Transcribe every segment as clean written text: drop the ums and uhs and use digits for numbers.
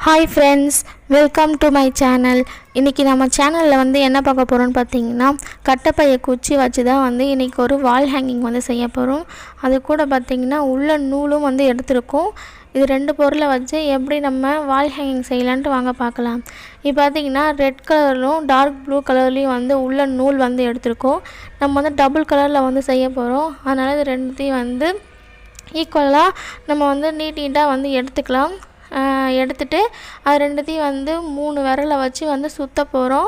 Hi friends, welcome to my channel. இன்றைக்கி நம்ம சேனலில் வந்து என்ன பார்க்க போகிறோன்னு பார்த்தீங்கன்னா, கட்டைப்பையை குச்சி வச்சு தான் வந்து இன்றைக்கி ஒரு வால் ஹேங்கிங் வந்து செய்ய போகிறோம். அது கூட பார்த்திங்கன்னா உள்ள நூலும் வந்து எடுத்துருக்கோம். இது 2 பொருளை வச்சு எப்படி நம்ம வால் ஹேங்கிங் செய்யலான்ட்டு வாங்க பார்க்கலாம். இப்போ பார்த்திங்கன்னா ரெட் கலரும் டார்க் ப்ளூ கலர்லேயும் வந்து உள்ள நூல் வந்து எடுத்துருக்கோம். நம்ம வந்து டபுள் கலரில் வந்து செய்ய போகிறோம். அதனால் இது ரெண்டுத்தையும் வந்து ஈக்குவலாக நம்ம வந்து நீட்டாக வந்து எடுத்துக்கலாம். எடுத்துட்டு அது ரெண்டுத்தையும் வந்து 3 விரலை வச்சு வந்து சுற்ற போகிறோம்.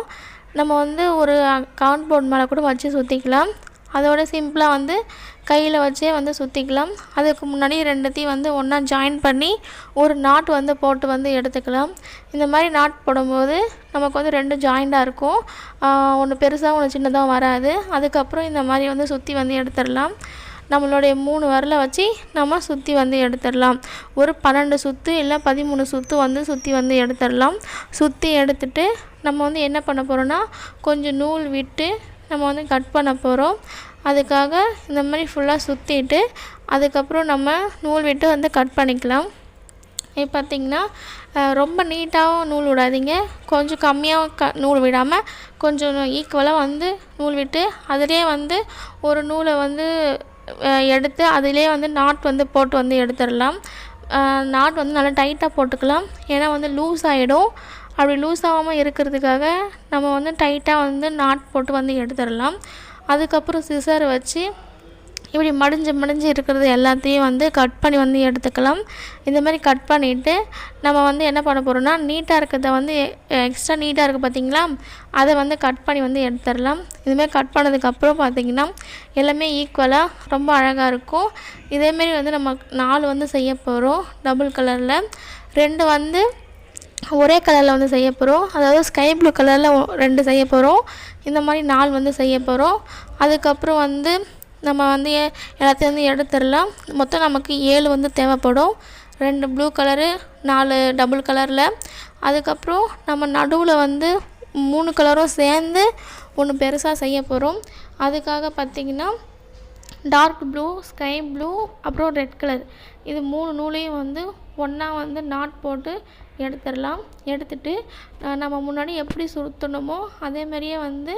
நம்ம வந்து ஒரு கார்ன் போர்ட் மேலே கூட வச்சு சுற்றிக்கலாம். அதோட சிம்பிளாக வந்து கையில் வச்சே வந்து சுற்றிக்கலாம். அதுக்கு முன்னாடி ரெண்டுத்தையும் வந்து ஒன்றா ஜாயின் பண்ணி ஒரு நாட் வந்து போட்டு வந்து எடுத்துக்கலாம். இந்த மாதிரி நாட் போடும்போது நமக்கு வந்து 2 ஜாயிண்டாக இருக்கும். ஒன்று பெருசாக ஒன்று சின்னதாக வராது. அதுக்கப்புறம் இந்த மாதிரி வந்து சுற்றி வந்து எடுத்துடலாம். நம்மளுடைய 3 விரலை வச்சு நம்ம சுற்றி வந்து எடுத்துடலாம். ஒரு 12 சுற்று இல்லை 13 சுற்று வந்து சுற்றி வந்து எடுத்துடலாம். சுற்றி எடுத்துட்டு நம்ம வந்து என்ன பண்ண போகிறோன்னா, கொஞ்சம் நூல் விட்டு நம்ம வந்து கட் பண்ண போகிறோம். அதுக்காக இந்த மாதிரி ஃபுல்லாக சுற்றிட்டு அதுக்கப்புறம் நம்ம நூல் விட்டு வந்து கட் பண்ணிக்கலாம். இப்போ பார்த்திங்கன்னா ரொம்ப நீட்டாகவும் நூல் விடாதீங்க, கொஞ்சம் கம்மியாக நூல் விடாமல் கொஞ்சம் ஈக்குவலாக வந்து நூல் விட்டு அதிலே வந்து ஒரு நூலை வந்து எடுத்து அதிலே வந்து நாட் வந்து போட்டு வந்து எடுத்துடலாம். நாட் வந்து நல்லா டைட்டாக போட்டுக்கலாம், ஏன்னா வந்து லூஸ் ஆகிடும். அப்படி லூஸ் ஆகாமல் இருக்கிறதுக்காக நம்ம வந்து டைட்டாக வந்து நாட் போட்டு வந்து எடுத்துடலாம். அதுக்கப்புறம் சிசர் வச்சு இப்படி மடிஞ்சு இருக்கிறது எல்லாத்தையும் வந்து கட் பண்ணி வந்து எடுத்துக்கலாம். இந்த மாதிரி கட் பண்ணிவிட்டு நம்ம வந்து என்ன பண்ண போகிறோம்னா, நீட்டாக இருக்கிறத வந்து எக்ஸ்ட்ரா நீட்டாக இருக்குது பார்த்திங்களா, அதை வந்து கட் பண்ணி வந்து எடுத்துடலாம். இதுமாதிரி கட் பண்ணதுக்கப்புறம் பார்த்திங்கன்னா எல்லாமே ஈக்குவலாக ரொம்ப அழகாக இருக்கும். இதேமாரி வந்து நம்ம 4 வந்து செய்ய போகிறோம். டபுள் கலரில் 2 வந்து ஒரே கலரில் வந்து செய்ய போகிறோம். அதாவது ஸ்கை ப்ளூ கலரில் 2 செய்ய போகிறோம். இந்த மாதிரி 4 வந்து செய்ய போகிறோம். அதுக்கப்புறம் வந்து நம்ம வந்து எல்லாத்தையும் வந்து எடுத்துடலாம். மொத்தம் நமக்கு 7 வந்து தேவைப்படும். 2 ப்ளூ கலரு, 4 டபுள் கலரில். அதுக்கப்புறம் நம்ம நடுவில் வந்து 3 கலரும் சேர்ந்து ஒன்று பெருசாக செய்ய போகிறோம். அதுக்காக பார்த்திங்கன்னா டார்க் ப்ளூ, ஸ்கை ப்ளூ, அப்புறம் ரெட் கலர், இது 3 நூலையும் வந்து ஒன்றா வந்து நாட் போட்டு எடுத்துடலாம். எடுத்துட்டு நம்ம முன்னாடி எப்படி சுற்றணுமோ அதேமாரியே வந்து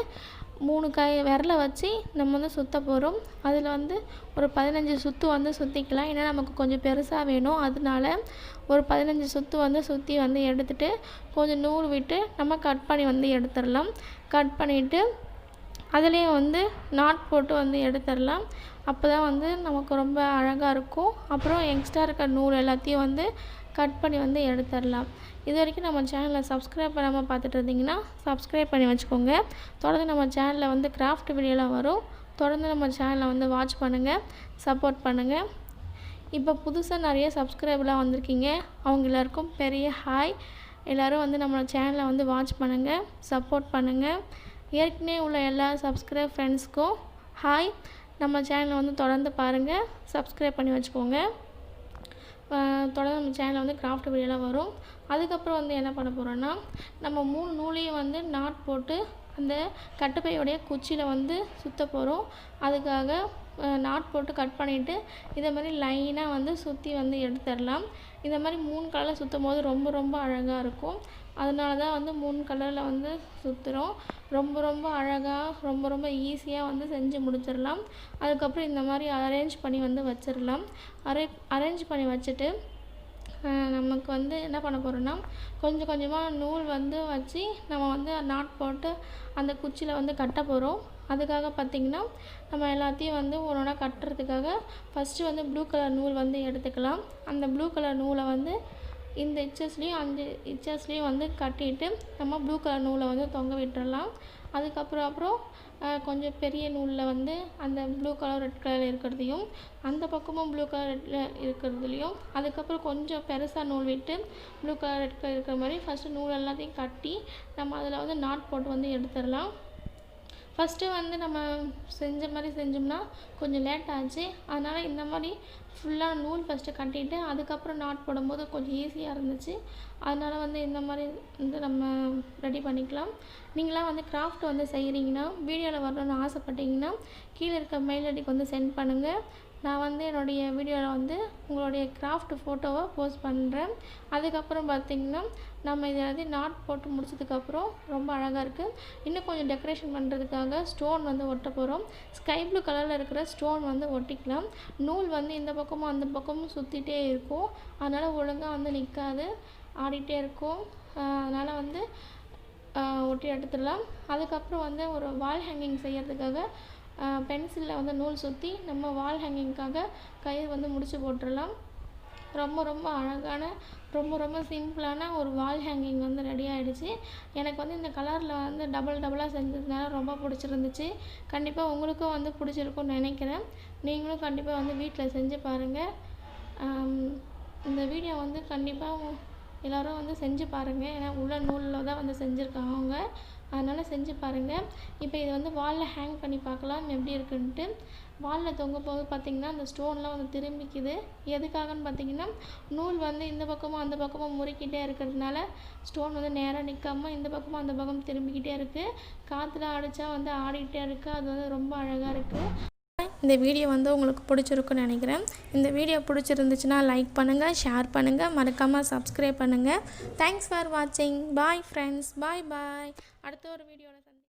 3 விரலை வச்சு நம்ம வந்து சுற்ற போகிறோம். அதில் வந்து ஒரு 15 சுற்று வந்து சுற்றிக்கலாம். ஏன்னா நமக்கு கொஞ்சம் பெருசாக வேணும். அதனால ஒரு 15 சுற்று வந்து சுற்றி வந்து எடுத்துகிட்டு கொஞ்சம் நூல் விட்டு நம்ம கட் பண்ணி வந்து எடுத்துடலாம். கட் பண்ணிவிட்டு அதுலேயே வந்து நாட் போட்டு வந்து எடுத்துடலாம். அப்போ தான் வந்து நமக்கு ரொம்ப அழகாக இருக்கும். அப்புறம் எக்ஸ்ட்ரா இருக்க நூல் எல்லாத்தையும் வந்து கட் பண்ணி வந்து எடுத்துடலாம். இது வரைக்கும் நம்ம சேனலை சப்ஸ்கிரைப் பண்ணாமல் பார்த்துட்டு இருந்தீங்கன்னா சப்ஸ்கிரைப் பண்ணி வச்சுக்கோங்க. தொடர்ந்து நம்ம சேனலில் வந்து கிராஃப்ட் வீடியோலாம் வரும். தொடர்ந்து நம்ம சேனலை வந்து வாட்ச் பண்ணுங்கள், சப்போர்ட் பண்ணுங்கள். இப்போ புதுசாக நிறைய சப்ஸ்கிரைப்லாம் வந்திருக்கீங்க, அவங்க எல்லாருக்கும் பெரிய ஹாய். எல்லோரும் வந்து நம்ம சேனலை வந்து வாட்ச் பண்ணுங்கள், சப்போர்ட் பண்ணுங்கள். ஏற்கனவே உள்ள எல்லா சப்ஸ்கிரைப் ஃப்ரெண்ட்ஸ்க்கும் ஹாய். நம்ம சேனலை வந்து தொடர்ந்து பாருங்கள், சப்ஸ்கிரைப் பண்ணி வச்சுக்கோங்க. தொடர்ந்து நம்ம சேனலில் வந்து கிராஃப்ட் வீடியோலாம் வரும். அதுக்கப்புறம் வந்து என்ன பண்ண போகிறோன்னா, நம்ம 3 நூலையும் வந்து நாட் போட்டு அந்த கட்டைப்பையோடைய குச்சியில் வந்து சுற்ற போகிறோம். அதுக்காக நாட் போட்டு கட் பண்ணிவிட்டு இதை மாதிரி லைனாக வந்து சுற்றி வந்து எடுத்துடலாம். இந்த மாதிரி 3 கலரில் சுற்றும் போது ரொம்ப அழகாக இருக்கும். அதனால தான் வந்து 3 கலரில் வந்து சுற்றுறோம். ரொம்ப அழகாக ரொம்ப ஈஸியாக வந்து செஞ்சு முடிச்சிடலாம். அதுக்கப்புறம் இந்த மாதிரி அரேஞ்ச் பண்ணி வந்து வச்சிடலாம். அரேஞ்ச் பண்ணி வச்சுட்டு நமக்கு வந்து என்ன பண்ண போகிறோன்னா, கொஞ்சம் கொஞ்சமாக நூல் வந்து வச்சு நம்ம வந்து நாட் போட்டு அந்த குச்சியில் வந்து கட்ட போகிறோம். அதுக்காக பார்த்திங்கன்னா நம்ம எல்லாத்தையும் வந்து ஒன்றா கட்டுறதுக்காக ஃபஸ்ட்டு வந்து ப்ளூ கலர் நூல் வந்து எடுத்துக்கலாம். அந்த ப்ளூ கலர் நூலை வந்து இந்த இச்சஸ்லேயும் அந்த இச்சஸ்லேயும் வந்து கட்டிட்டு நம்ம ப்ளூ கலர் நூலை வந்து தொங்க விட்டுடலாம். அதுக்கப்புறம் கொஞ்சம் பெரிய நூலில் வந்து அந்த ப்ளூ கலர் ரெட் கலர் இருக்கிறதையும் அந்த பக்கமும் ப்ளூ கலர் ரெட்டில் இருக்கிறதுலையும் அதுக்கப்புறம் கொஞ்சம் பெருசாக நூல் விட்டு ப்ளூ கலர் ரெட் கலர் இருக்கிற மாதிரி ஃபஸ்ட்டு நூல் எல்லாத்தையும் கட்டி நம்ம அதில் வந்து நாட் போட்டு வந்து எடுத்துடலாம். ஃபஸ்ட்டு வந்து நம்ம செஞ்ச மாதிரி செஞ்சோம்னா கொஞ்சம் லேட் ஆச்சு. அதனால் இந்த மாதிரி ஃபுல்லாக நூல் ஃபஸ்ட்டு கட்டிட்டு அதுக்கப்புறம் நாட் போடும்போது கொஞ்சம் ஈஸியாக இருந்துச்சு. அதனால் வந்து இந்த மாதிரி வந்து நம்ம ரெடி பண்ணிக்கலாம். நீங்களாம் வந்து கிராஃப்ட் வந்து செய்கிறீங்கன்னா, வீடியோவில் வரணும்னு ஆசைப்பட்டீங்கன்னா கீழே இருக்க மெயில் ஐடிக்கு வந்து சென்ட் பண்ணுங்கள். நான் வந்து என்னுடைய வீடியோவில் வந்து உங்களுடைய கிராஃப்ட் ஃபோட்டோவை போஸ்ட் பண்ணுறேன். அதுக்கப்புறம் பார்த்திங்கன்னா நம்ம இதை வந்து நாட் போட்டு முடிச்சதுக்கப்புறம் ரொம்ப அழகாக இருக்குது. இன்னும் கொஞ்சம் டெக்கரேஷன் பண்ணுறதுக்காக ஸ்டோன் வந்து ஒட்ட போகிறோம். ஸ்கை ப்ளூ கலரில் இருக்கிற ஸ்டோன் வந்து ஒட்டிக்கலாம். நூல் வந்து இந்த பக்கமும் அந்த பக்கமும் சுற்றிட்டே இருக்கும். அதனால் ஒழுங்காக வந்து நிற்காது, ஆடிட்டே இருக்கும். அதனால் வந்து ஒட்டி எடுத்துடலாம். அதுக்கப்புறம் வந்து ஒரு வால் ஹேங்கிங் செய்கிறதுக்காக பென்சிலில் வந்து நூல் சுற்றி நம்ம வால் ஹேங்கிங்க்காக கயிறு வந்து முடிச்சு போட்டுடலாம். ரொம்ப அழகான ரொம்ப சிம்பிளான ஒரு வால் ஹேங்கிங் வந்து ரெடி ஆகிடுச்சு. எனக்கு வந்து இந்த கலரில் வந்து டபுளாக செஞ்சதுனால ரொம்ப பிடிச்சிருந்துச்சு. கண்டிப்பாக உங்களுக்கும் வந்து பிடிச்சிருக்கும்னு நினைக்கிறேன். நீங்களும் கண்டிப்பாக வந்து வீட்டில் செஞ்சு பாருங்கள். இந்த வீடியோ வந்து கண்டிப்பாக எல்லோரும் வந்து செஞ்சு பாருங்கள். ஏன்னா உள்ள நூலில் தான் வந்து செஞ்சுருக்காங்க அவங்க, அதனால் செஞ்சு பாருங்கள். இப்போ இதை வந்து வாலில் ஹேங் பண்ணி பார்க்கலாம் எப்படி இருக்குன்ட்டு. வாலில் தொங்க போது பார்த்திங்கன்னா அந்த ஸ்டோன்லாம் வந்து திரும்பிக்குது. எதுக்காகன்னு பார்த்திங்கன்னா நூல் வந்து இந்த பக்கமும் அந்த பக்கமும் முறுக்கிட்டே இருக்கிறதுனால ஸ்டோன் வந்து நேராக நிற்காமல் இந்த பக்கமும் அந்த பக்கம் திரும்பிக்கிட்டே இருக்குது. காற்றுல அடித்தா வந்து ஆடிக்கிட்டே இருக்குது. அது வந்து ரொம்ப அழகாக இருக்குது. இந்த வீடியோ வந்து உங்களுக்கு பிடிச்சிருக்குன்னு நினைக்கிறேன். இந்த வீடியோ பிடிச்சிருந்துச்சுன்னா லைக் பண்ணுங்கள், ஷேர் பண்ணுங்கள், மறக்காமல் சப்ஸ்கிரைப் பண்ணுங்கள். தேங்க்ஸ் ஃபார் வாட்சிங். Bye friends. பாய். அடுத்த ஒரு வீடியோவில்